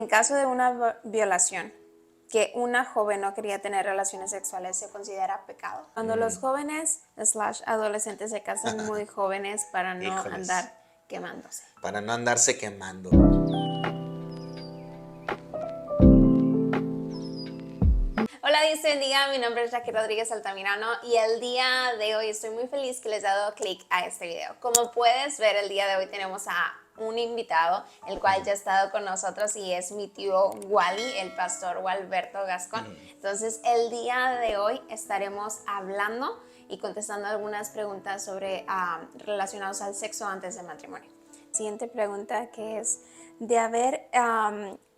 En caso de una violación, que una joven no quería tener relaciones sexuales, se considera pecado. Cuando los jóvenes / adolescentes se casan muy jóvenes para no Híjoles, andar quemándose. para no andarse quemando. Hola, Dios te bendiga, mi nombre es Raquel Rodríguez Altamirano y el día de hoy estoy muy feliz que les he dado clic a este video. Como puedes ver, el día de hoy tenemos a un invitado, el cual ya ha estado con nosotros y es mi tío Wally, el pastor Walberto Gascón. Entonces, el día de hoy estaremos hablando y contestando algunas preguntas sobre relacionados al sexo antes del matrimonio. Siguiente pregunta, que es de haber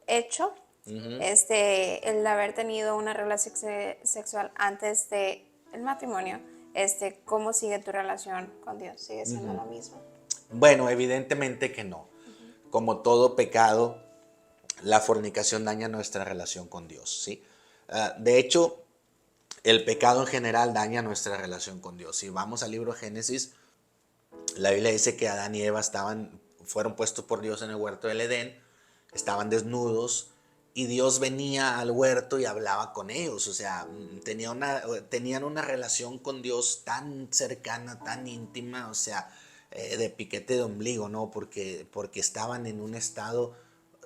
hecho el haber tenido una relación sexual antes del matrimonio, ¿cómo sigue tu relación con Dios? ¿Sigue siendo lo mismo? Bueno, evidentemente que no. Como todo pecado, la fornicación daña nuestra relación con Dios, ¿sí? De hecho, el pecado en general daña nuestra relación con Dios. Si vamos al libro de Génesis, la Biblia dice que Adán y Eva fueron puestos por Dios en el huerto del Edén, estaban desnudos y Dios venía al huerto y hablaba con ellos. O sea, tenían una relación con Dios tan cercana, tan íntima, o sea, de piquete de ombligo, ¿no? Porque estaban en un estado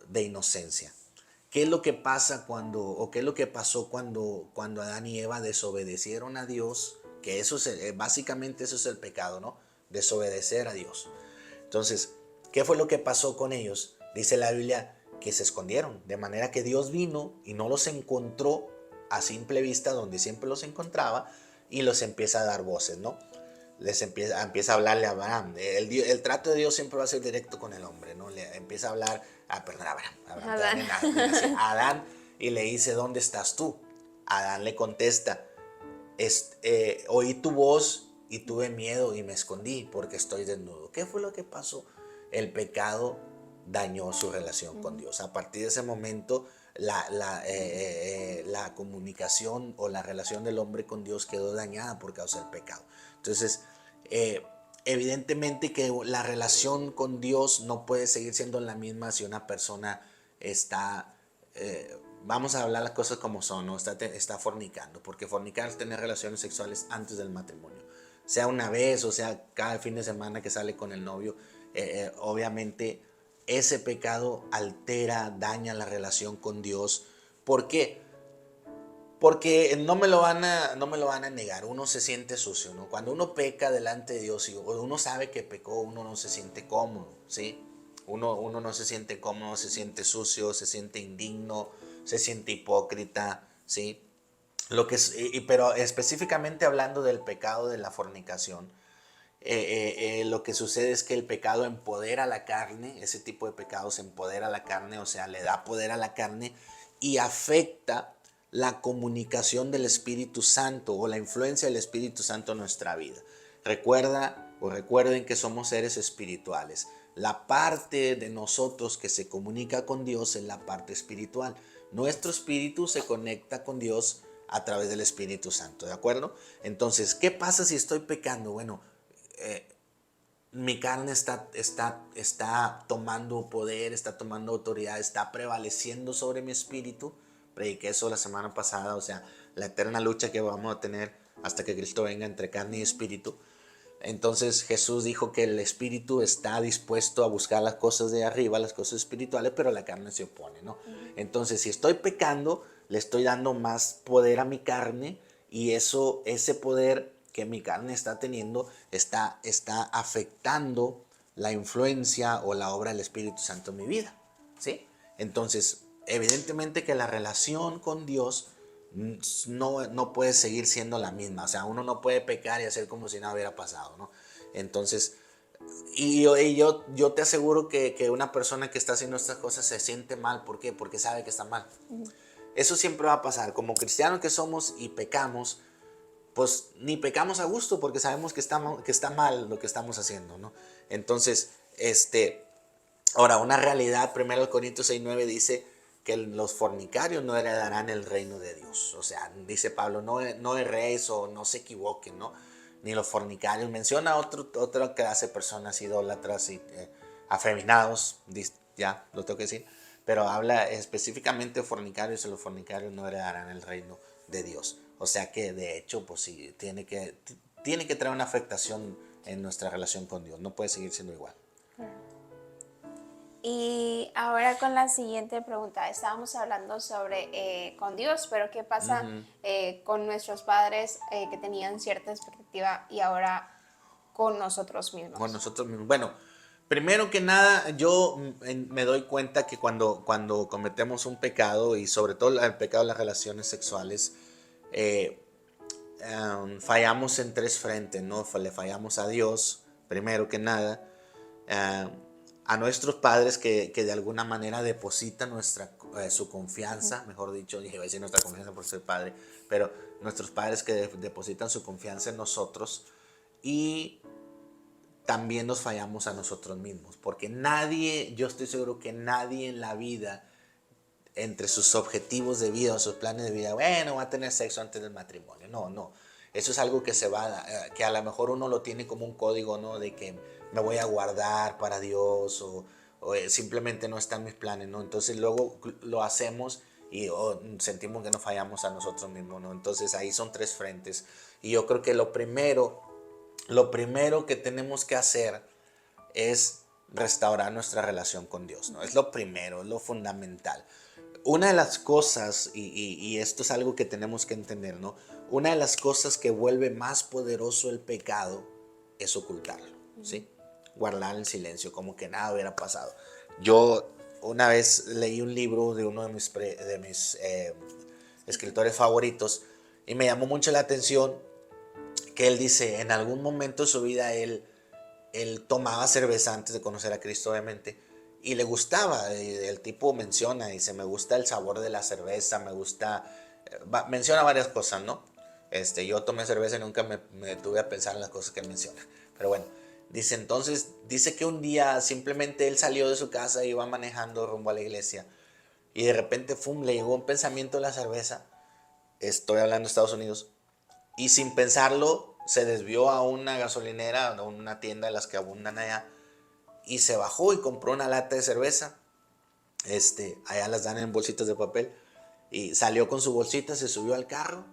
de inocencia. ¿Qué es lo que pasa qué es lo que pasó cuando Adán y Eva desobedecieron a Dios? Que básicamente eso es el pecado, ¿no? Desobedecer a Dios. Entonces, ¿qué fue lo que pasó con ellos? Dice la Biblia que se escondieron, de manera que Dios vino y no los encontró a simple vista donde siempre los encontraba y los empieza a dar voces, ¿no? Empieza a hablarle a Abraham. El trato de Dios siempre va a ser directo con el hombre, ¿no? Le empieza a hablar, perdón, Adán. a Adán y le dice, ¿dónde estás tú? Adán le contesta, oí tu voz y tuve miedo y me escondí porque estoy desnudo. ¿Qué fue lo que pasó? El pecado dañó su relación con Dios. A partir de ese momento, la comunicación o la relación del hombre con Dios quedó dañada por causa del pecado. Entonces, evidentemente que la relación con Dios no puede seguir siendo la misma si una persona está... vamos a hablar las cosas como son, ¿no? Está fornicando, porque fornicar es tener relaciones sexuales antes del matrimonio, sea una vez o sea cada fin de semana que sale con el novio. Obviamente ese pecado altera, daña la relación con Dios. ¿Por qué? Porque no me lo van a negar, uno se siente sucio, ¿no? Cuando uno peca delante de Dios y uno sabe que pecó, uno no se siente cómodo, ¿sí? Uno no se siente cómodo, se siente sucio, se siente indigno, se siente hipócrita, ¿sí? Pero específicamente hablando del pecado de la fornicación, lo que sucede es que el pecado empodera a la carne, ese tipo de pecados empodera a la carne, o sea, le da poder a la carne y afecta la comunicación del Espíritu Santo o la influencia del Espíritu Santo en nuestra vida. Recuerden que somos seres espirituales. La parte de nosotros que se comunica con Dios es la parte espiritual. Nuestro espíritu se conecta con Dios a través del Espíritu Santo, ¿de acuerdo? Entonces, ¿qué pasa si estoy pecando? Bueno, mi carne está tomando poder, está tomando autoridad, está prevaleciendo sobre mi espíritu. Prediqué eso la semana pasada, o sea, la eterna lucha que vamos a tener hasta que Cristo venga entre carne y espíritu. Entonces Jesús dijo que el espíritu está dispuesto a buscar las cosas de arriba, las cosas espirituales, pero la carne se opone, ¿no? Entonces, si estoy pecando, le estoy dando más poder a mi carne y ese poder que mi carne está teniendo está afectando la influencia o la obra del Espíritu Santo en mi vida, ¿sí? Entonces, evidentemente que la relación con Dios no puede seguir siendo la misma. O sea, uno no puede pecar y hacer como si nada hubiera pasado, ¿no? Entonces, yo te aseguro que una persona que está haciendo estas cosas se siente mal. ¿Por qué? Porque sabe que está mal. Eso siempre va a pasar. Como cristianos que somos y pecamos, pues ni pecamos a gusto porque sabemos que está mal lo que estamos haciendo, ¿no? Entonces, ahora, una realidad, 1 Corintios 6:9 dice que los fornicarios no heredarán el reino de Dios. O sea, dice Pablo, no erréis o no se equivoquen, ¿no? Ni los fornicarios. Menciona otra clase de personas idólatras y afeminados, ya lo tengo que decir. pero habla específicamente de fornicarios y los fornicarios no heredarán el reino de Dios. O sea que de hecho, pues sí, tiene que traer una afectación en nuestra relación con Dios, no puede seguir siendo igual. Y ahora con la siguiente pregunta, estábamos hablando sobre con Dios, pero ¿qué pasa con nuestros padres que tenían cierta expectativa y ahora con nosotros Con mismos? nosotros mismos. Bueno, primero que nada, yo me doy cuenta que cuando cometemos un pecado, y sobre todo el pecado de las relaciones sexuales, eh, fallamos en tres frentes, ¿no? Le fallamos a Dios, primero que nada, eh, a nuestros padres que de alguna manera depositan su confianza, mejor dicho, iba a decir nuestra confianza por ser padre, pero nuestros padres que depositan su confianza en nosotros, y también nos fallamos a nosotros mismos, porque nadie, yo estoy seguro que nadie en la vida, entre sus objetivos de vida o sus planes de vida, bueno, va a tener sexo antes del matrimonio. No, no. Eso es algo que que a lo mejor uno lo tiene como un código, ¿no? De que me voy a guardar para Dios o simplemente no está en mis planes, ¿no? Entonces luego lo hacemos y sentimos que nos fallamos a nosotros mismos, ¿no? Entonces ahí son tres frentes. Y yo creo que lo primero que tenemos que hacer es restaurar nuestra relación con Dios, ¿no? Es lo primero, es lo fundamental. Una de las cosas, y esto es algo que tenemos que entender, ¿no? Una de las cosas que vuelve más poderoso el pecado es ocultarlo, ¿sí? Guardar el silencio, como que nada hubiera pasado. Yo una vez leí un libro de uno de mis escritores favoritos y me llamó mucho la atención que él dice, en algún momento de su vida él tomaba cerveza antes de conocer a Cristo, obviamente, y le gustaba. El tipo menciona, dice, me gusta el sabor de la cerveza, me gusta, menciona varias cosas, ¿no? Yo tomé cerveza y nunca me detuve a pensar en las cosas que él menciona. Pero bueno, dice que un día simplemente él salió de su casa, iba manejando rumbo a la iglesia, y de repente, ¡fum!, le llegó un pensamiento de la cerveza. Estoy hablando de Estados Unidos. Y sin pensarlo, se desvió a una gasolinera, a una tienda de las que abundan allá, y se bajó y compró una lata de cerveza. Allá las dan en bolsitas de papel. Y salió con su bolsita, se subió al carro,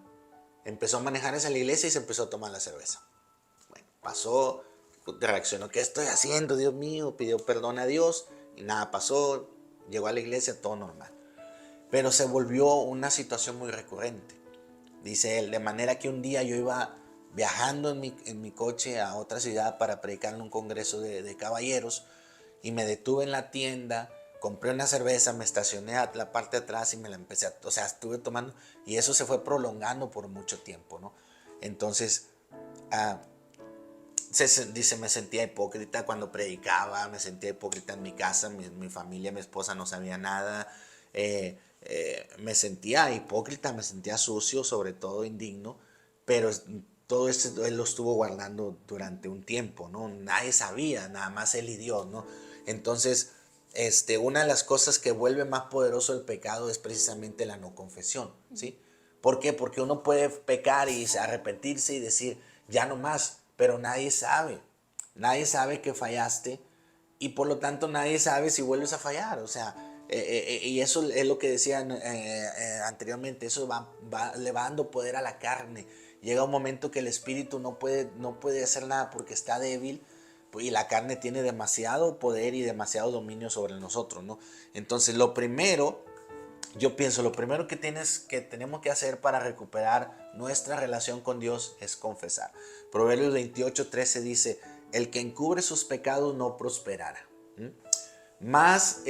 empezó a manejar hacia la iglesia y se empezó a tomar la cerveza. Bueno, pasó, reaccionó, ¿qué estoy haciendo, Dios mío? Pidió perdón a Dios y nada pasó. Llegó a la iglesia, todo normal. Pero se volvió una situación muy recurrente. Dice él, de manera que un día yo iba viajando en mi coche a otra ciudad para predicar en un congreso de caballeros, y me detuve en la tienda, compré una cerveza, me estacioné a la parte de atrás y me la empecé o sea, estuve tomando, y eso se fue prolongando por mucho tiempo, ¿no? Entonces, ah, dice, me sentía hipócrita cuando predicaba, me sentía hipócrita en mi casa, mi familia, mi esposa no sabía nada, me sentía hipócrita, me sentía sucio, sobre todo indigno, pero todo esto él lo estuvo guardando durante un tiempo, ¿no? Nadie sabía, nada más él y Dios, ¿no? Entonces, una de las cosas que vuelve más poderoso el pecado es precisamente la no confesión, ¿sí? ¿Por qué? Porque uno puede pecar y arrepentirse y decir, ya no más, pero nadie sabe. Nadie sabe que fallaste y por lo tanto nadie sabe si vuelves a fallar. O sea, y eso es lo que decía anteriormente, eso le va dando poder a la carne. Llega un momento que el espíritu no puede hacer nada porque está débil, y la carne tiene demasiado poder y demasiado dominio sobre nosotros, ¿no? Entonces yo pienso, lo primero que tenemos que hacer para recuperar nuestra relación con Dios es confesar. Proverbios 28:13 dice, el que encubre sus pecados no prosperará. Más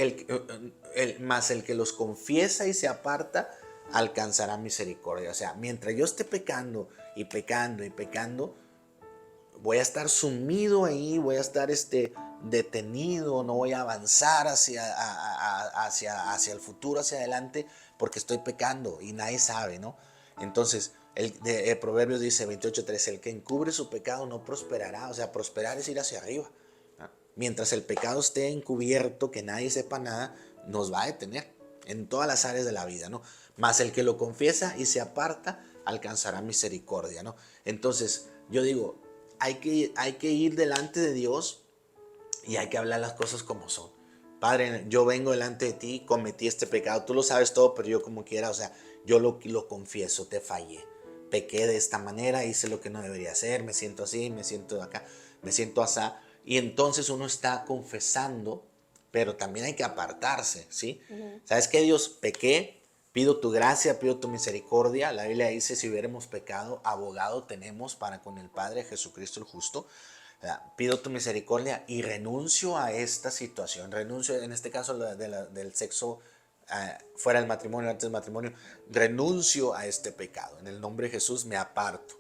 más el que los confiesa y se aparta alcanzará misericordia. O sea, mientras yo esté pecando y pecando y pecando, voy a estar sumido ahí, voy a estar detenido, no voy a avanzar hacia el futuro, hacia adelante, porque estoy pecando y nadie sabe, ¿no? Entonces, el Proverbios dice 28:3, el que encubre su pecado no prosperará. O sea, prosperar es ir hacia arriba, ¿no? Mientras el pecado esté encubierto, que nadie sepa nada, nos va a detener en todas las áreas de la vida, ¿no? Mas el que lo confiesa y se aparta alcanzará misericordia, ¿no? Entonces, yo digo, hay que ir delante de Dios y hay que hablar las cosas como son. Padre, yo vengo delante de ti, cometí este pecado, tú lo sabes todo, pero yo como quiera, o sea, yo lo confieso, te fallé. Pequé de esta manera, hice lo que no debería hacer, me siento así, me siento acá, me siento asá. Y entonces uno está confesando, pero también hay que apartarse, ¿sí? Ujú. ¿Sabes qué, Dios? Pequé, pido tu gracia, pido tu misericordia. La Biblia dice, si hubiéramos pecado, abogado tenemos para con el Padre, Jesucristo el justo. Pido tu misericordia y renuncio a esta situación. Renuncio, en este caso, del sexo fuera del matrimonio, antes del matrimonio. Renuncio a este pecado. En el nombre de Jesús me aparto.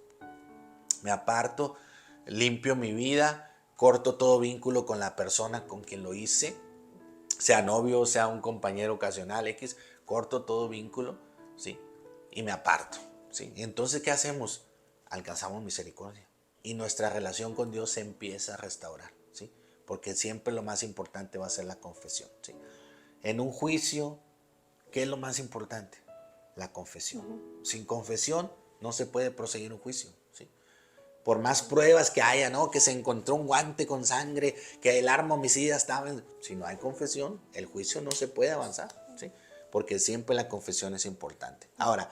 Me aparto, limpio mi vida, corto todo vínculo con la persona con quien lo hice, sea novio, sea un compañero ocasional, X, corto todo vínculo, ¿sí? Y me aparto, ¿sí? Y entonces, ¿qué hacemos? Alcanzamos misericordia. Y nuestra relación con Dios se empieza a restaurar, ¿sí? Porque siempre lo más importante va a ser la confesión, ¿sí? En un juicio, ¿qué es lo más importante? La confesión. Sin confesión no se puede proseguir un juicio, ¿sí? Por más pruebas que haya, ¿no? Que se encontró un guante con sangre, que el arma homicida estaba Si no hay confesión, el juicio no se puede avanzar, ¿sí? Porque siempre la confesión es importante. Ahora,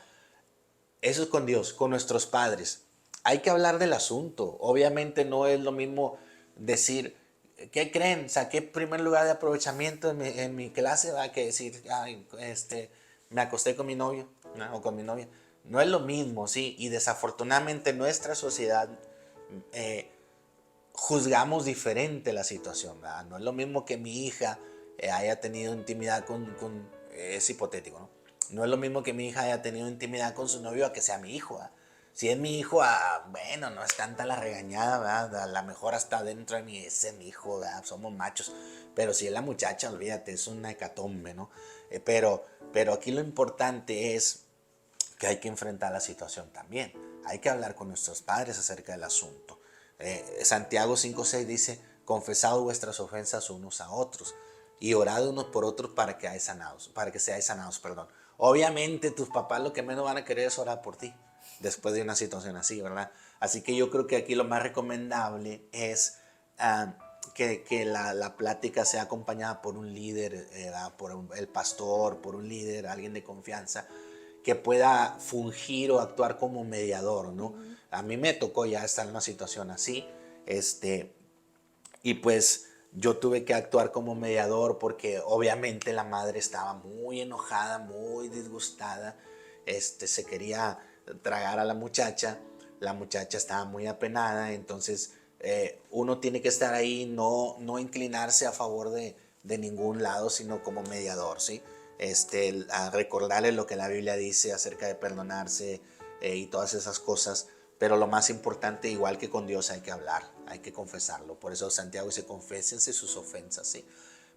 eso es con Dios, con nuestros padres. Hay que hablar del asunto. Obviamente no es lo mismo decir, ¿qué creen? Saqué primer lugar de aprovechamiento en mi clase, ¿va? Que decir, ay, me acosté con mi novio, ¿no? O con mi novia. No es lo mismo, sí. Y desafortunadamente nuestra sociedad eh, juzgamos diferente la situación, ¿verdad? No es lo mismo que mi hija haya tenido intimidad es hipotético, ¿no? No es lo mismo que mi hija haya tenido intimidad con su novio a que sea mi hijo, ¿verdad? Si es mi hijo, bueno, no es tanta la regañada, ¿verdad? A lo mejor hasta dentro de mí, ese es mi hijo, ¿verdad? Somos machos. Pero si es la muchacha, olvídate, es una hecatombe, ¿no? Pero aquí lo importante es que hay que enfrentar la situación también. Hay que hablar con nuestros padres acerca del asunto. Santiago 5:6 dice, confesad vuestras ofensas unos a otros y orad unos por otros para que seáis sanados, perdón. Obviamente tus papás lo que menos van a querer es orar por ti después de una situación así, ¿verdad? Así que yo creo que aquí lo más recomendable es que la plática sea acompañada por un líder, el pastor, por un líder, alguien de confianza, que pueda fungir o actuar como mediador, ¿no? Ujú. A mí me tocó ya estar en una situación así, y pues yo tuve que actuar como mediador porque obviamente la madre estaba muy enojada, muy disgustada, se quería tragar a la muchacha estaba muy apenada, entonces uno tiene que estar ahí, no inclinarse a favor de ningún lado, sino como mediador, ¿sí? A recordarle lo que la Biblia dice acerca de perdonarse y todas esas cosas. Pero lo más importante, igual que con Dios, hay que hablar, hay que confesarlo. Por eso Santiago dice, confésense sus ofensas, ¿sí?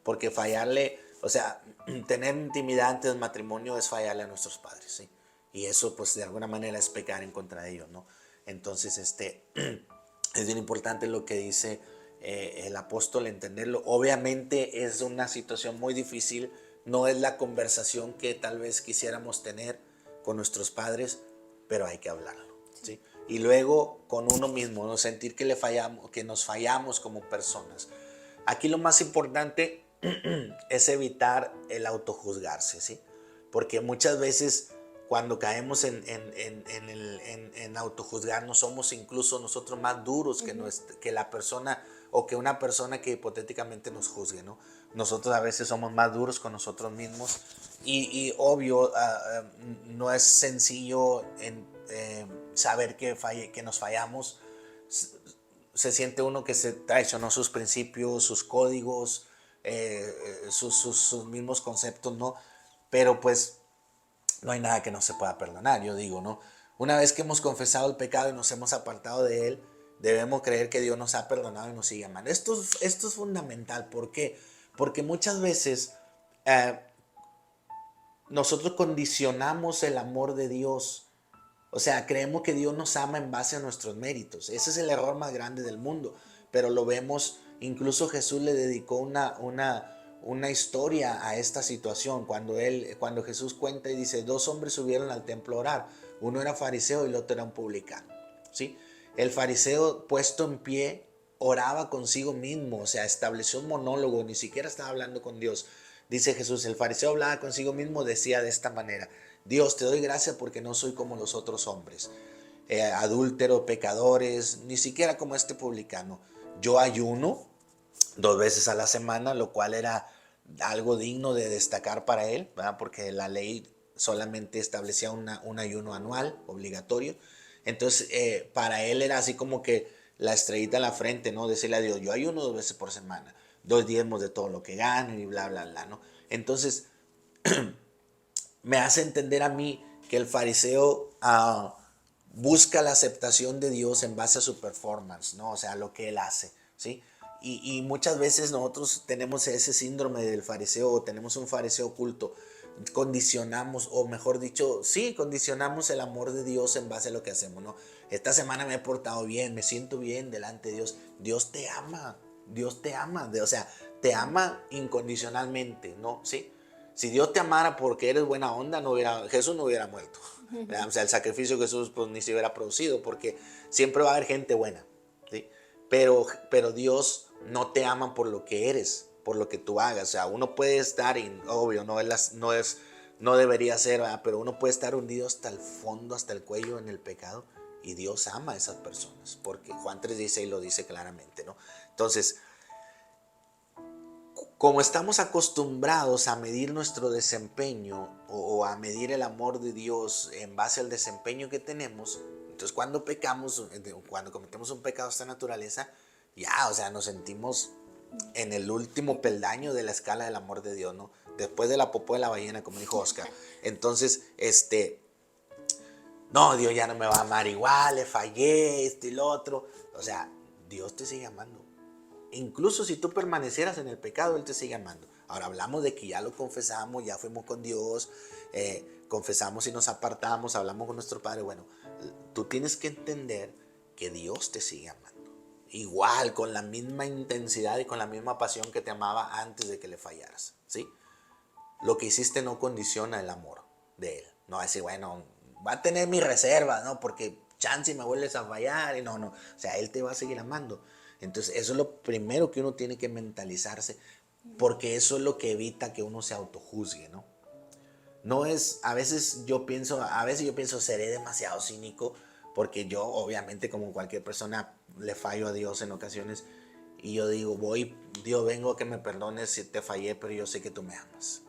Porque fallarle, o sea, tener intimidad antes del matrimonio es fallarle a nuestros padres, ¿sí? Y eso, pues, de alguna manera es pecar en contra de ellos, ¿no? Entonces, es bien importante lo que dice el apóstol, entenderlo. Obviamente es una situación muy difícil, no es la conversación que tal vez quisiéramos tener con nuestros padres, pero hay que hablarlo, ¿sí? Y luego con uno mismo, ¿no? Sentir que que nos fallamos como personas. Aquí lo más importante es evitar el autojuzgarse, ¿sí? Porque muchas veces cuando caemos en autojuzgarnos somos incluso nosotros más duros que la persona o que una persona que hipotéticamente nos juzgue, ¿no? Nosotros a veces somos más duros con nosotros mismos y obvio no es sencillo saber que nos fallamos. Se siente uno que se traicionó sus principios, sus códigos, sus mismos conceptos, ¿no? Pero pues no hay nada que no se pueda perdonar, yo digo, ¿no? Una vez que hemos confesado el pecado y nos hemos apartado de él, debemos creer que Dios nos ha perdonado y nos sigue amando. Esto es fundamental. ¿Por qué? Porque muchas veces eh, nosotros condicionamos el amor de Dios. O sea, creemos que Dios nos ama en base a nuestros méritos. Ese es el error más grande del mundo. Pero lo vemos, incluso Jesús le dedicó una historia a esta situación. Cuando Jesús cuenta y dice, dos hombres subieron al templo a orar. Uno era fariseo y el otro era un publicano, ¿sí? El fariseo puesto en pie oraba consigo mismo, o sea, estableció un monólogo, ni siquiera estaba hablando con Dios. Dice Jesús, el fariseo hablaba consigo mismo, decía de esta manera: Dios, te doy gracias porque no soy como los otros hombres, adúltero, pecadores, ni siquiera como este publicano. Yo ayuno 2 veces a la semana, lo cual era algo digno de destacar para él, ¿verdad? Porque la ley solamente establecía un ayuno anual obligatorio. Entonces, para él era así como que la estrellita en la frente, ¿no? Decirle a Dios, yo ayuno 2 veces por semana, doy diezmos de todo lo que gano y bla, bla, bla, ¿no? Entonces, me hace entender a mí que el fariseo busca la aceptación de Dios en base a su performance, ¿no? O sea, lo que él hace, ¿sí? Y muchas veces nosotros tenemos ese síndrome del fariseo, o tenemos un fariseo oculto. Condicionamos, o mejor dicho, sí, condicionamos el amor de Dios en base a lo que hacemos, ¿no? Esta semana me he portado bien, me siento bien delante de Dios. Dios te ama, o sea, te ama incondicionalmente, ¿no? ¿Sí? Si Dios te amara porque eres buena onda, Jesús no hubiera muerto. ¿Verdad? O sea, el sacrificio de Jesús pues, ni se hubiera producido, porque siempre va a haber gente buena, ¿sí? Pero Dios no te ama por lo que eres, por lo que tú hagas. O sea, uno puede estar, obvio, no debería ser, ¿verdad? Pero uno puede estar hundido hasta el fondo, hasta el cuello en el pecado, y Dios ama a esas personas, porque Juan 3:16 lo dice claramente, ¿no? Entonces, como estamos acostumbrados a medir nuestro desempeño o a medir el amor de Dios en base al desempeño que tenemos, entonces cuando pecamos, cuando cometemos un pecado de esta naturaleza, ya, o sea, nos sentimos en el último peldaño de la escala del amor de Dios, ¿no? Después de la popó de la ballena, como dijo Oscar. Entonces, no, Dios ya no me va a amar igual, le fallé, esto y lo otro. O sea, Dios te sigue amando. Incluso si tú permanecieras en el pecado, Él te sigue amando. Ahora hablamos de que ya lo confesamos, ya fuimos con Dios, confesamos y nos apartamos, hablamos con nuestro Padre. Bueno, tú tienes que entender que Dios te sigue amando. Igual, con la misma intensidad y con la misma pasión que te amaba antes de que le fallaras, ¿sí? Lo que hiciste no condiciona el amor de Él. No va a decir, bueno, va a tener mi reserva, ¿no? Porque chance me vuelves a fallar. Y no. O sea, Él te va a seguir amando. Entonces, eso es lo primero que uno tiene que mentalizarse, porque eso es lo que evita que uno se autojuzgue, ¿no? No es, a veces yo pienso, seré demasiado cínico, porque yo, obviamente, como cualquier persona, le fallo a Dios en ocasiones. Y yo digo, Dios, vengo a que me perdones si te fallé, pero yo sé que tú me amas.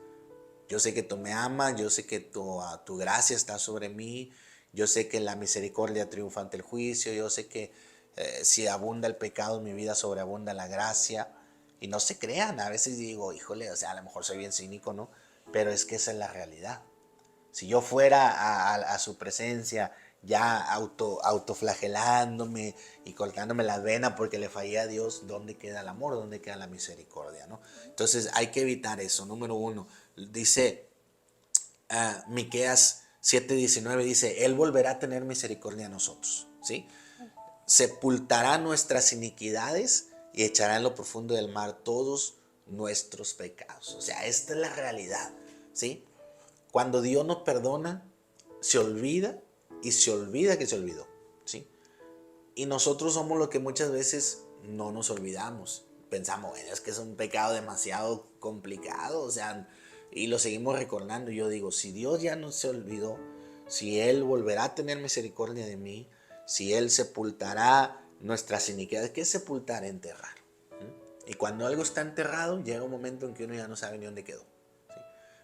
Yo sé que tú me amas, yo sé que tu gracia está sobre mí, yo sé que la misericordia triunfa ante el juicio, yo sé que si abunda el pecado en mi vida, sobreabunda la gracia. Y no se crean, a veces digo, híjole, o sea, a lo mejor soy bien cínico, ¿no? Pero es que esa es la realidad. Si yo fuera a su presencia ya autoflagelándome y cortándome las venas porque le fallé a Dios, ¿dónde queda el amor? ¿Dónde queda la misericordia? ¿No? Entonces hay que evitar eso. Número uno, dice Miqueas 7:19, dice, Él volverá a tener misericordia a nosotros, ¿sí? Sepultará nuestras iniquidades y echará en lo profundo del mar todos nuestros pecados. O sea, esta es la realidad, ¿sí? Cuando Dios nos perdona, se olvida y se olvida que se olvidó, ¿sí? Y nosotros somos los que muchas veces no nos olvidamos. Pensamos, bueno, es que es un pecado demasiado complicado, o sea, y lo seguimos recordando. Y yo digo, si Dios ya no se olvidó, si Él volverá a tener misericordia de mí, si Él sepultará nuestras iniquidades, ¿qué es sepultar? Enterrar. Y cuando algo está enterrado, llega un momento en que uno ya no sabe ni dónde quedó.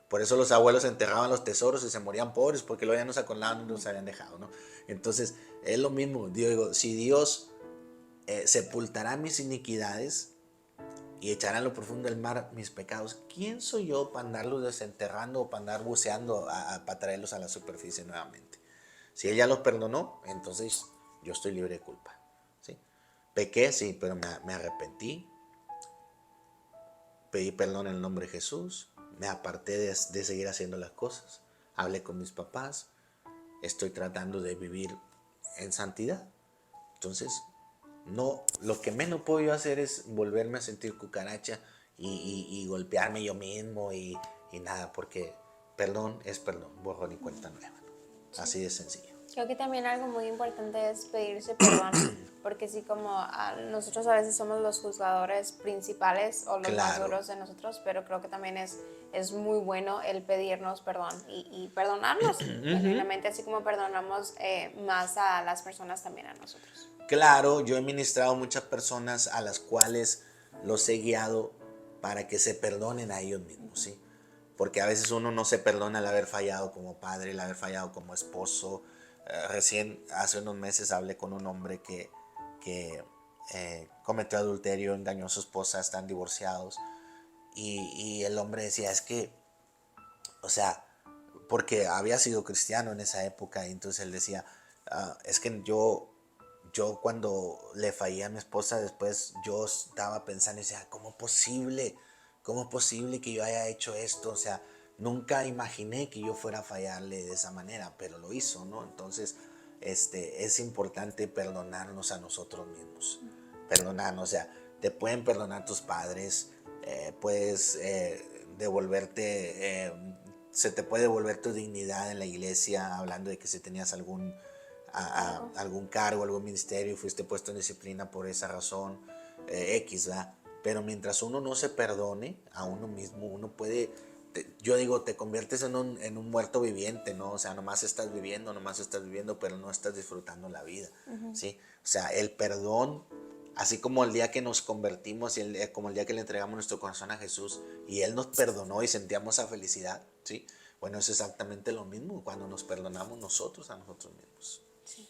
Por eso los abuelos enterraban los tesoros y se morían pobres, porque luego ya no se acordaban dónde los habían dejado, ¿no? Entonces, es lo mismo. Digo, si Dios sepultará mis iniquidades y echará en lo profundo del mar mis pecados, ¿quién soy yo para andarlos desenterrando o para andar buceando para traerlos a la superficie nuevamente? Si Él ya los perdonó, entonces yo estoy libre de culpa, ¿sí? Pequé, sí, pero me arrepentí, pedí perdón en el nombre de Jesús, me aparté de seguir haciendo las cosas, hablé con mis papás, estoy tratando de vivir en santidad. Entonces, no, lo que menos puedo yo hacer es volverme a sentir cucaracha y golpearme yo mismo y nada, porque perdón es perdón, borrón y cuenta nueva, ¿no? Así de sencillo. Creo que también algo muy importante es pedirse perdón porque sí, como nosotros a veces somos los juzgadores principales o los más Claro. duros de nosotros, pero creo que también es muy bueno el pedirnos perdón y perdonarnos genuinamente, así como perdonamos más a las personas, también a nosotros. Claro, yo he ministrado muchas personas a las cuales los he guiado para que se perdonen a ellos mismos, ¿sí? Porque a veces uno no se perdona el haber fallado como padre, el haber fallado como esposo. Recién, hace unos meses, hablé con un hombre que cometió adulterio, engañó a su esposa, están divorciados. Y el hombre decía, es que, o sea, porque había sido cristiano en esa época, y entonces él decía, es que yo cuando le fallé a mi esposa después, yo estaba pensando y decía, ¿cómo es posible que yo haya hecho esto? O sea, nunca imaginé que yo fuera a fallarle de esa manera, pero lo hizo, ¿no? Entonces, es importante perdonarnos a nosotros mismos, perdonarnos, o sea, te pueden perdonar tus padres, puedes se te puede devolver tu dignidad en la iglesia, hablando de que si tenías algún cargo, algún ministerio, fuiste puesto en disciplina por esa razón, X, ¿verdad? Pero mientras uno no se perdone a uno mismo, uno puede, yo digo, te conviertes en un muerto viviente, ¿no? O sea, nomás estás viviendo, pero no estás disfrutando la vida, ¿sí? O sea, el perdón, así como el día que nos convertimos y como el día que le entregamos nuestro corazón a Jesús y Él nos perdonó y sentíamos esa felicidad, ¿sí? Bueno, es exactamente lo mismo cuando nos perdonamos nosotros a nosotros mismos. Sí.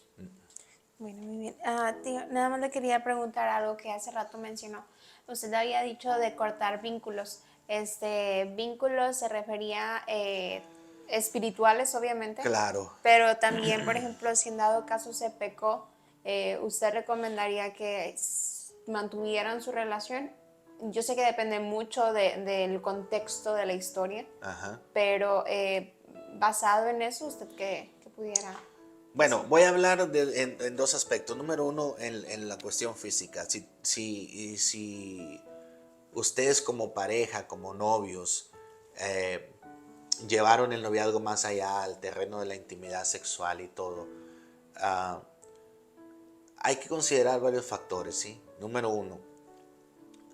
Bueno, muy bien. Tío, nada más le quería preguntar algo que hace rato mencionó. Usted había dicho de cortar vínculos. Vínculos se refería espirituales, obviamente, Claro. pero también, por ejemplo, si en dado caso se pecó, ¿usted recomendaría que mantuvieran su relación? Yo sé que depende mucho del contexto de la historia, Ajá. pero basado en eso, ¿usted qué pudiera Bueno, decir? voy a hablar en dos aspectos. Número uno, en la cuestión física. Si ustedes como pareja, como novios, eh, llevaron el noviazgo más allá al terreno de la intimidad sexual y todo, ah, hay que considerar varios factores, ¿sí? Número uno,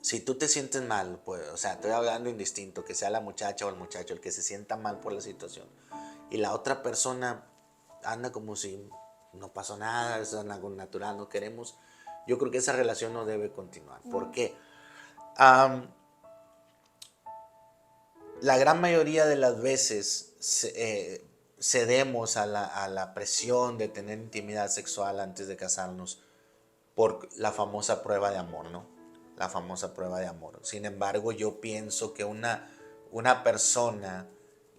si tú te sientes mal, pues, o sea, estoy hablando indistinto, que sea la muchacha o el muchacho el que se sienta mal por la situación, y la otra persona anda como si no pasó nada, es algo natural, no queremos, yo creo que esa relación no debe continuar. ¿Por qué? Am, la gran mayoría de las veces cedemos a la presión de tener intimidad sexual antes de casarnos por la famosa prueba de amor, ¿no? La famosa prueba de amor. Sin embargo, yo pienso que una persona,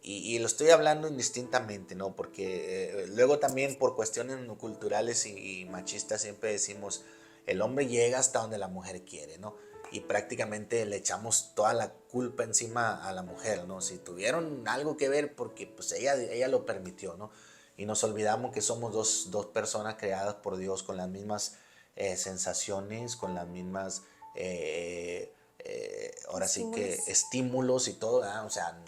y lo estoy hablando indistintamente, ¿no? Porque luego también por cuestiones culturales y machistas siempre decimos, el hombre llega hasta donde la mujer quiere, ¿no? Y prácticamente le echamos toda la culpa encima a la mujer, ¿no? Si tuvieron algo que ver porque pues ella lo permitió, ¿no? Y nos olvidamos que somos dos personas creadas por Dios con las mismas sensaciones, con las mismas, ahora sí que Estímulos. estímulos y todo, ¿verdad? O sea,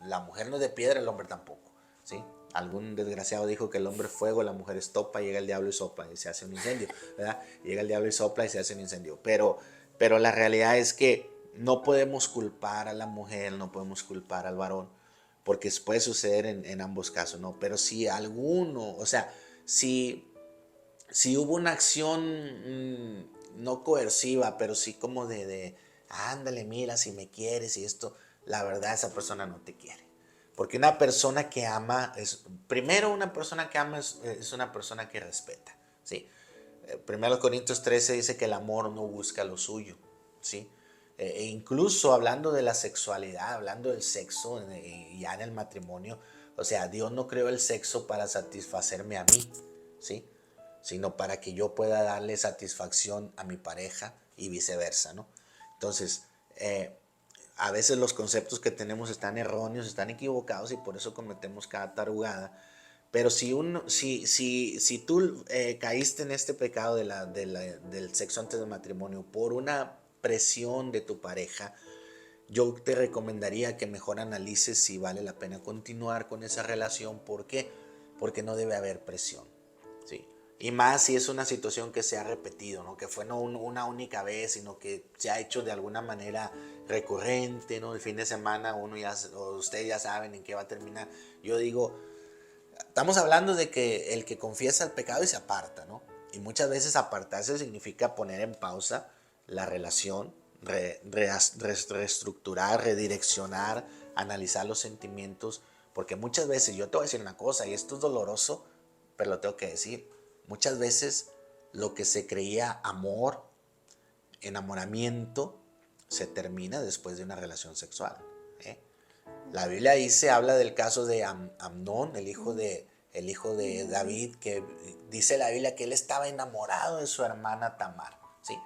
la mujer no es de piedra, el hombre tampoco, ¿sí? Algún desgraciado dijo que el hombre es fuego, la mujer es topa, llega el diablo y sopla y se hace un incendio, ¿verdad? Llega el diablo y sopla y se hace un incendio. Pero la realidad es que no podemos culpar a la mujer, no podemos culpar al varón, porque puede suceder en ambos casos, ¿no? Pero si alguno, o sea, si hubo una acción no coerciva, pero sí como ándale, mira, si me quieres y esto, la verdad esa persona no te quiere. Porque una persona que ama, primero una persona que ama es una persona que respeta, ¿sí? Primero Corintios 13 dice que el amor no busca lo suyo, ¿sí? E incluso hablando de la sexualidad, hablando del sexo, ya en el matrimonio, o sea, Dios no creó el sexo para satisfacerme a mí, ¿sí? Sino para que yo pueda darle satisfacción a mi pareja y viceversa, ¿no? Entonces, a veces los conceptos que tenemos están erróneos, están equivocados y por eso cometemos cada tarugada. Pero si tú caíste en este pecado del sexo antes del matrimonio por una presión de tu pareja, yo te recomendaría que mejor analices si vale la pena continuar con esa relación. ¿Por qué? Porque no debe haber presión, ¿sí? Y más si es una situación que se ha repetido, ¿no? Que fue no una única vez, sino que se ha hecho de alguna manera recurrente, ¿no? El fin de semana ustedes ya saben en qué va a terminar. Yo digo, estamos hablando de que el que confiesa el pecado y se aparta, ¿no? Y muchas veces apartarse significa poner en pausa la relación, reestructurar, redireccionar, analizar los sentimientos, porque muchas veces, yo te voy a decir una cosa, y esto es doloroso, pero lo tengo que decir, muchas veces lo que se creía amor, enamoramiento, se termina después de una relación sexual, ¿eh? La Biblia habla del caso de Amnón, el hijo de David, que dice la Biblia que él estaba enamorado de su hermana Tamar, ¿sí?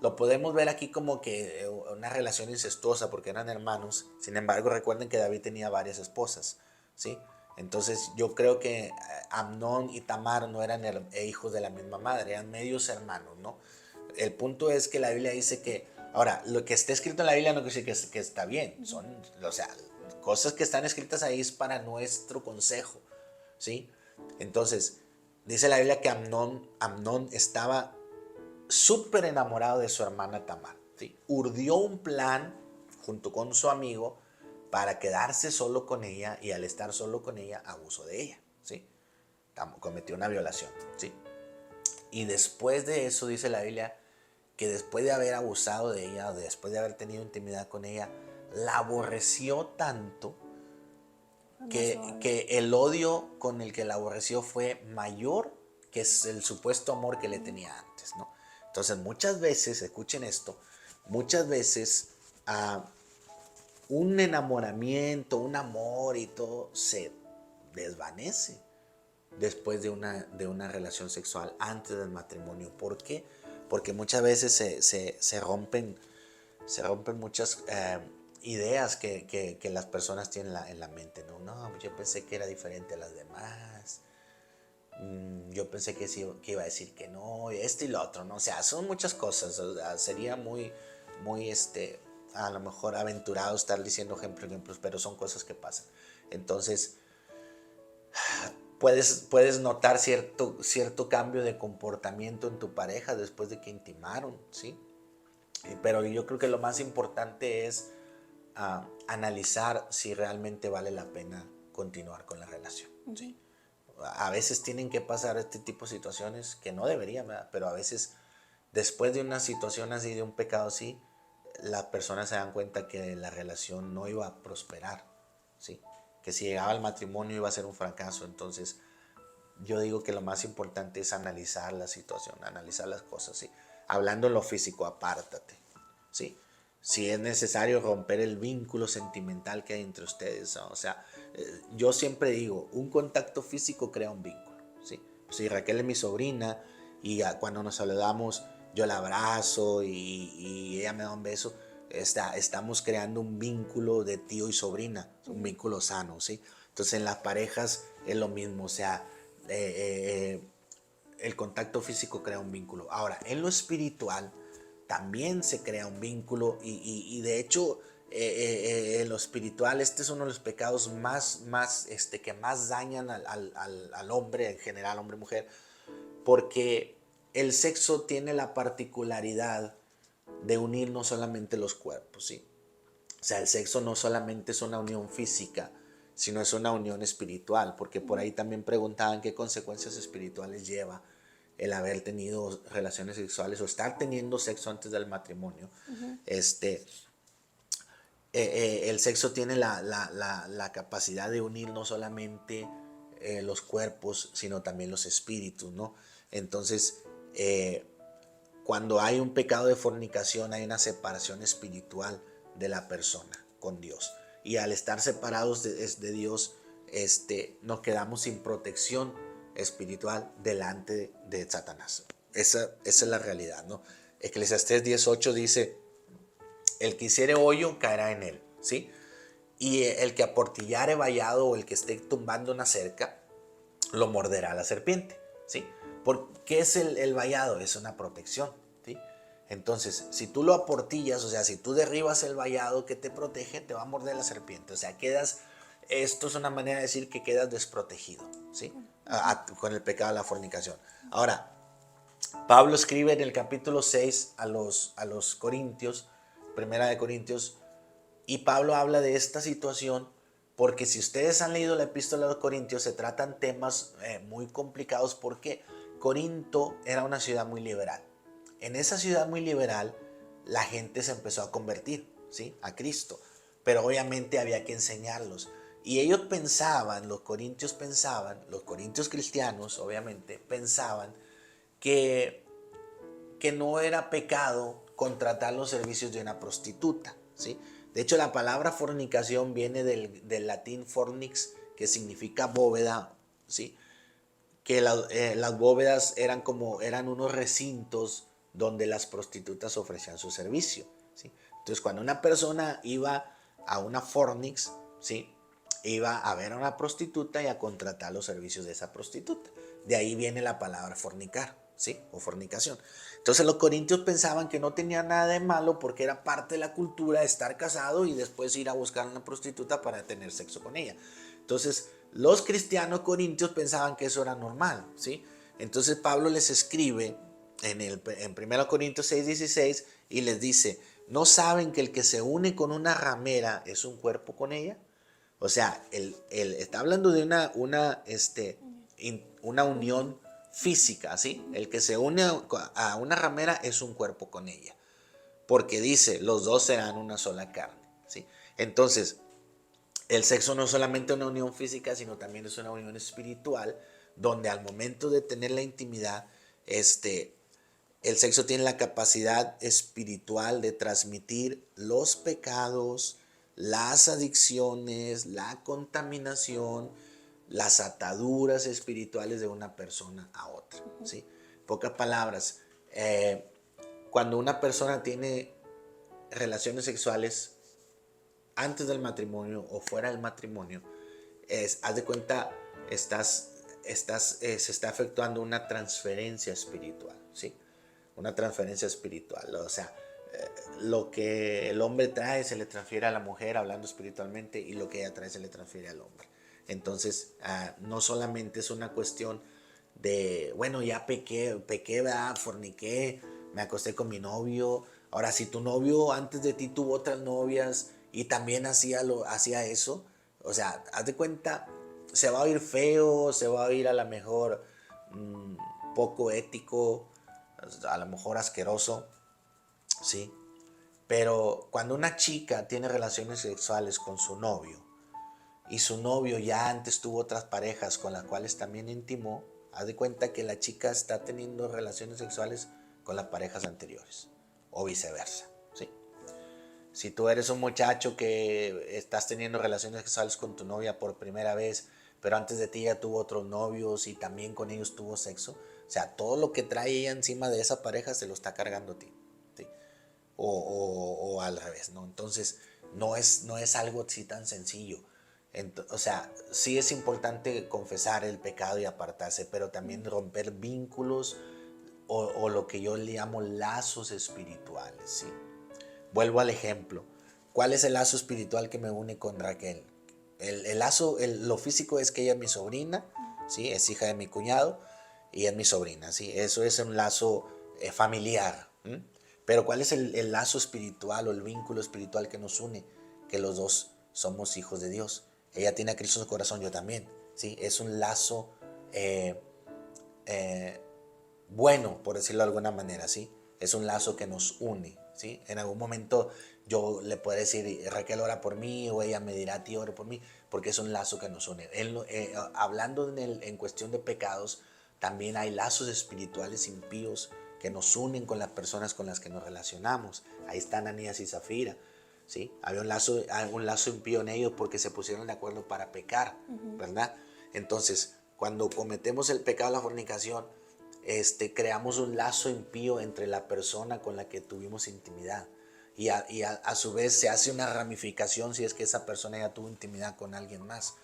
Lo podemos ver aquí como que una relación incestuosa porque eran hermanos. Sin embargo, recuerden que David tenía varias esposas, ¿sí? Entonces yo creo que Amnón y Tamar no eran hijos de la misma madre, eran medios hermanos, ¿no? El punto es que la Biblia dice que, ahora, lo que está escrito en la Biblia no quiere decir que está bien, son, o sea, cosas que están escritas ahí es para nuestro consejo, ¿sí? Entonces, dice la Biblia que Amnón estaba súper enamorado de su hermana Tamar, ¿sí? Urdió un plan junto con su amigo para quedarse solo con ella, y al estar solo con ella abusó de ella, ¿sí? Cometió una violación, ¿sí? Y después de eso dice la Biblia que después de haber abusado de ella, o después de haber tenido intimidad con ella, la aborreció tanto que el odio con el que la aborreció fue mayor que es el supuesto amor que le tenía antes, ¿no? Entonces muchas veces, escuchen esto, muchas veces un enamoramiento, un amor y todo se desvanece después de una relación sexual, antes del matrimonio. ¿Por qué? Porque muchas veces se rompen muchas ideas que las personas tienen en la mente, ¿no? No, yo pensé que era diferente a las demás. Yo pensé que iba a decir que no, esto y lo otro, ¿no? O sea, son muchas cosas. O sea, sería muy, a lo mejor aventurado estar diciendo ejemplos, pero son cosas que pasan. Entonces, puedes notar cierto cambio de comportamiento en tu pareja después de que intimaron, ¿sí? Pero yo creo que lo más importante es analizar si realmente vale la pena continuar con la relación, ¿sí? A veces tienen que pasar este tipo de situaciones que no deberían, ¿verdad? Pero a veces después de una situación así, de un pecado así, las personas se dan cuenta que la relación no iba a prosperar, ¿sí? Que si llegaba al matrimonio iba a ser un fracaso. Entonces yo digo que lo más importante es analizar la situación, analizar las cosas, ¿sí? Hablando en lo físico, apártate, ¿sí? Si es necesario romper el vínculo sentimental que hay entre ustedes, ¿no? O sea, yo siempre digo, un contacto físico crea un vínculo, ¿sí? Si Raquel es mi sobrina y cuando nos saludamos yo la abrazo y ella me da un beso, estamos creando un vínculo de tío y sobrina, un vínculo sano, ¿sí? Entonces en las parejas es lo mismo, o sea, el contacto físico crea un vínculo. Ahora, en lo espiritual también se crea un vínculo y de hecho en lo espiritual este es uno de los pecados que más dañan al hombre en general, hombre y mujer, porque el sexo tiene la particularidad de unir no solamente los cuerpos, ¿sí? O sea, el sexo no solamente es una unión física, sino es una unión espiritual, porque por ahí también preguntaban qué consecuencias espirituales lleva el haber tenido relaciones sexuales o estar teniendo sexo antes del matrimonio. El sexo tiene la capacidad de unir no solamente los cuerpos, sino también los espíritus, ¿no? Entonces, cuando hay un pecado de fornicación, hay una separación espiritual de la persona con Dios. Y al estar separados de Dios, nos quedamos sin protección espiritual delante de Satanás. Esa es la realidad, ¿no? Eclesiastés 10:8 dice: el que hiciere hoyo caerá en él, ¿sí? Y el que aportillare vallado, o el que esté tumbando una cerca, lo morderá la serpiente, ¿sí? ¿Qué es el vallado? Es una protección, ¿sí? Entonces, si tú lo aportillas, o sea, si tú derribas el vallado que te protege, te va a morder la serpiente. O sea, esto es una manera de decir que quedas desprotegido, ¿sí? con el pecado de la fornicación. Ahora, Pablo escribe en el capítulo 6 a los Corintios, primera de Corintios, y Pablo habla de esta situación porque si ustedes han leído la epístola de los Corintios, se tratan temas muy complicados porque Corinto era una ciudad muy liberal. En esa ciudad muy liberal, la gente se empezó a convertir, ¿sí?, a Cristo, pero obviamente había que enseñarlos. Y ellos pensaban, los corintios cristianos, obviamente, pensaban que no era pecado contratar los servicios de una prostituta, ¿sí? De hecho, la palabra fornicación viene del latín fornix, que significa bóveda, ¿sí? Que las bóvedas eran unos recintos donde las prostitutas ofrecían su servicio, ¿sí? Entonces, cuando una persona iba a una fornix, ¿sí?, iba a ver a una prostituta y a contratar los servicios de esa prostituta. De ahí viene la palabra fornicar, ¿sí?, o fornicación. Entonces los corintios pensaban que no tenía nada de malo porque era parte de la cultura estar casado y después ir a buscar a una prostituta para tener sexo con ella. Entonces los cristianos corintios pensaban que eso era normal, ¿sí? Entonces Pablo les escribe en 1 Corintios 6:16 y les dice, ¿no saben que el que se une con una ramera es un cuerpo con ella? O sea, él está hablando de una unión física, ¿sí? El que se une a una ramera es un cuerpo con ella. Porque dice, los dos serán una sola carne, ¿sí? Entonces, el sexo no es solamente una unión física, sino también es una unión espiritual, donde al momento de tener la intimidad, el sexo tiene la capacidad espiritual de transmitir los pecados, las adicciones, la contaminación, las ataduras espirituales de una persona a otra, ¿sí? Pocas palabras, cuando una persona tiene relaciones sexuales antes del matrimonio o fuera del matrimonio, haz de cuenta, se está efectuando una transferencia espiritual, ¿sí? Una transferencia espiritual, o sea, lo que el hombre trae se le transfiere a la mujer hablando espiritualmente y lo que ella trae se le transfiere al hombre. Entonces, no solamente es una cuestión de, bueno, ya pequé, ¿verdad? Forniqué, me acosté con mi novio. Ahora, si tu novio antes de ti tuvo otras novias y también hacía eso, o sea, haz de cuenta, se va a oír feo, se va a oír a lo mejor poco ético, a lo mejor asqueroso, ¿sí? Pero cuando una chica tiene relaciones sexuales con su novio y su novio ya antes tuvo otras parejas con las cuales también intimó, haz de cuenta que la chica está teniendo relaciones sexuales con las parejas anteriores o viceversa, ¿sí? Si tú eres un muchacho que estás teniendo relaciones sexuales con tu novia por primera vez, pero antes de ti ya tuvo otros novios y también con ellos tuvo sexo, o sea, todo lo que trae ella encima de esa pareja se lo está cargando a ti, ¿sí? O al revés, ¿no? Entonces, no es algo así tan sencillo. O sea, sí es importante confesar el pecado y apartarse, pero también romper vínculos o lo que yo le llamo lazos espirituales, ¿sí? Vuelvo al ejemplo. ¿Cuál es el lazo espiritual que me une con Raquel? El lazo, lo físico es que ella es mi sobrina, ¿sí? Es hija de mi cuñado y es mi sobrina, ¿sí? Eso es un lazo familiar. Pero ¿cuál es el lazo espiritual o el vínculo espiritual que nos une? Que los dos somos hijos de Dios. Ella tiene a Cristo en su corazón, yo también, ¿sí? Es un lazo bueno, por decirlo de alguna manera, ¿sí? Es un lazo que nos une, ¿sí? En algún momento yo le puedo decir, Raquel ora por mí, o ella me dirá, tío, ora por mí, porque es un lazo que nos une. Hablando en cuestión de pecados, también hay lazos espirituales impíos que nos unen con las personas con las que nos relacionamos. Ahí están Ananías y Zafira, ¿sí? Había un lazo impío en ellos porque se pusieron de acuerdo para pecar, ¿verdad? Entonces, cuando cometemos el pecado de la fornicación, creamos un lazo impío entre la persona con la que tuvimos intimidad y a su vez se hace una ramificación si es que esa persona ya tuvo intimidad con alguien más.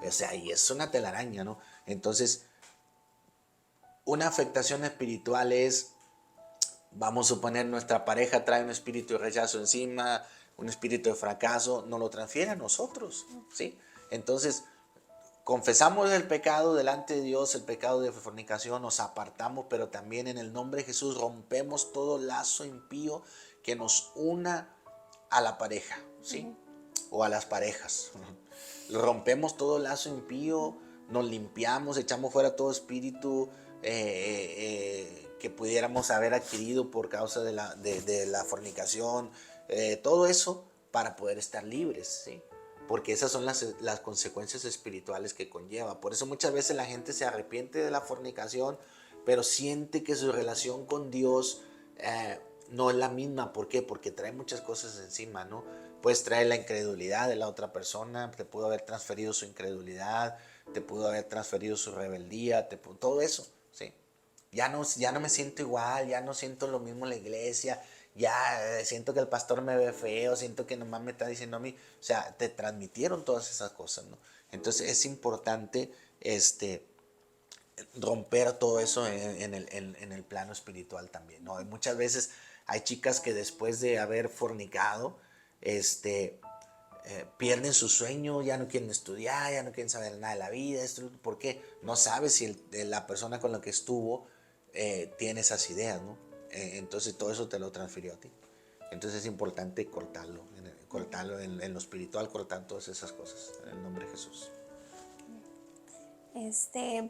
O sea, y es una telaraña, ¿no? Entonces, una afectación espiritual es, vamos a suponer, nuestra pareja trae un espíritu de rechazo encima, un espíritu de fracaso, nos lo transfiere a nosotros, ¿sí? Entonces, confesamos el pecado delante de Dios, el pecado de fornicación, nos apartamos, pero también en el nombre de Jesús rompemos todo lazo impío que nos una a la pareja, ¿sí? O a las parejas. Rompemos todo lazo impío, nos limpiamos, echamos fuera todo espíritu que pudiéramos haber adquirido por causa de la fornicación, todo eso para poder estar libres, ¿sí? Porque esas son las consecuencias espirituales que conlleva. Por eso muchas veces la gente se arrepiente de la fornicación, pero siente que su relación con Dios no es la misma. ¿Por qué? Porque trae muchas cosas encima, ¿no? Puedes traer la incredulidad de la otra persona, te pudo haber transferido su incredulidad, te pudo haber transferido su rebeldía, todo eso, ¿sí? Ya no me siento igual, ya no siento lo mismo en la iglesia, ya siento que el pastor me ve feo, siento que nomás me está diciendo a mí, o sea, te transmitieron todas esas cosas, ¿no? Entonces es importante romper todo eso en el plano espiritual también, ¿no? Y muchas veces hay chicas que después de haber fornicado, pierden su sueño, ya no quieren estudiar, ya no quieren saber nada de la vida. ¿Por qué? No sabes si la persona con la que estuvo tiene esas ideas, ¿no? Entonces todo eso te lo transfirió a ti. Entonces es importante cortarlo en lo espiritual, cortar todas esas cosas en el nombre de Jesús.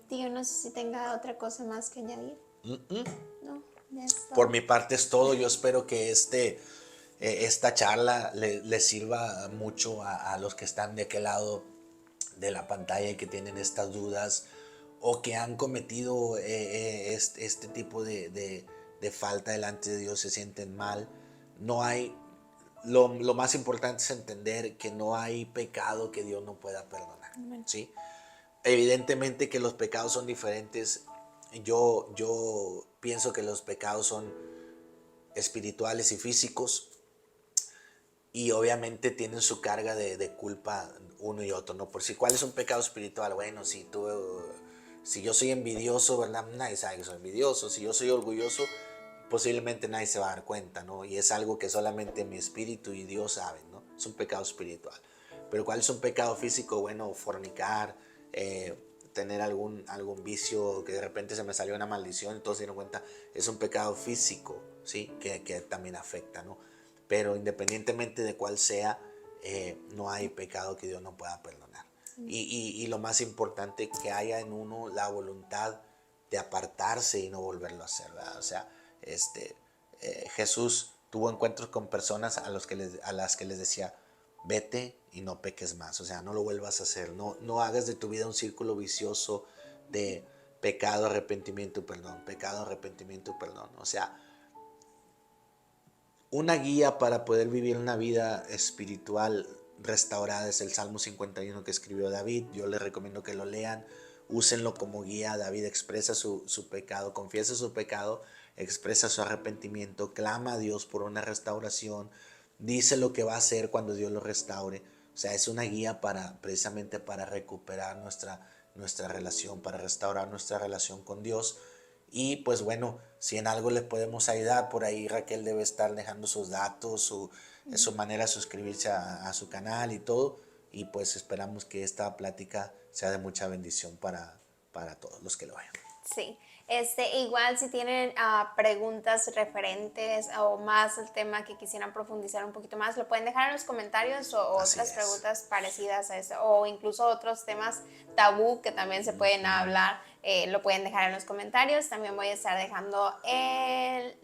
Tío, no sé si tenga otra cosa más que añadir. No, ya está. Por mi parte es todo. Yo espero que esta charla le sirva mucho a los que están de aquel lado de la pantalla y que tienen estas dudas o que han cometido este tipo de falta delante de Dios, se sienten mal. No hay, lo más importante es entender que no hay pecado que Dios no pueda perdonar, ¿sí? Evidentemente que los pecados son diferentes. Yo pienso que los pecados son espirituales y físicos, y obviamente tienen su carga de culpa uno y otro, ¿no? Por si, ¿cuál es un pecado espiritual? Bueno, si yo soy envidioso, ¿verdad? Nadie sabe que soy envidioso. Si yo soy orgulloso, posiblemente nadie se va a dar cuenta, ¿no? Y es algo que solamente mi espíritu y Dios saben, ¿no? Es un pecado espiritual. Pero ¿cuál es un pecado físico? Bueno, fornicar, tener algún vicio, que de repente se me salió una maldición y todos se dieron cuenta, es un pecado físico, ¿sí? Que también afecta, ¿no? Pero independientemente de cuál sea, no hay pecado que Dios no pueda perdonar. Y lo más importante, que haya en uno la voluntad de apartarse y no volverlo a hacer, ¿verdad? O sea, Jesús tuvo encuentros con personas a las que les decía, vete y no peques más, o sea, no lo vuelvas a hacer, no hagas de tu vida un círculo vicioso de pecado, arrepentimiento, perdón, pecado, arrepentimiento, perdón. O sea, una guía para poder vivir una vida espiritual restaurada es el Salmo 51 que escribió David. Yo les recomiendo que lo lean, úsenlo como guía. David expresa su pecado, confiesa su pecado, expresa su arrepentimiento, clama a Dios por una restauración, dice lo que va a hacer cuando Dios lo restaure. O sea, es una guía precisamente para recuperar nuestra relación, para restaurar nuestra relación con Dios. Y pues bueno, si en algo les podemos ayudar, por ahí Raquel debe estar dejando sus datos, su manera de suscribirse a su canal y todo. Y pues esperamos que esta plática sea de mucha bendición para todos los que lo vean. Sí, igual si tienen preguntas referentes o más el tema que quisieran profundizar un poquito más, lo pueden dejar en los comentarios o otras preguntas parecidas a eso, o incluso otros temas tabú que también se pueden hablar, lo pueden dejar en los comentarios. También voy a estar dejando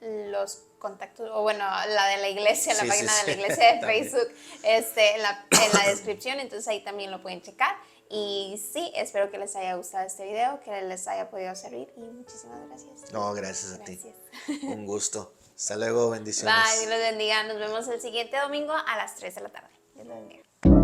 los contactos, o bueno, la de la iglesia, la página de la iglesia de Facebook, en la descripción, entonces ahí también lo pueden checar. Y sí, espero que les haya gustado este video, que les haya podido servir y muchísimas gracias. No, gracias a ti. Un gusto. Hasta luego, bendiciones. Bye, Dios los bendiga. Nos vemos el siguiente domingo a las 3 de la tarde. Dios los bendiga.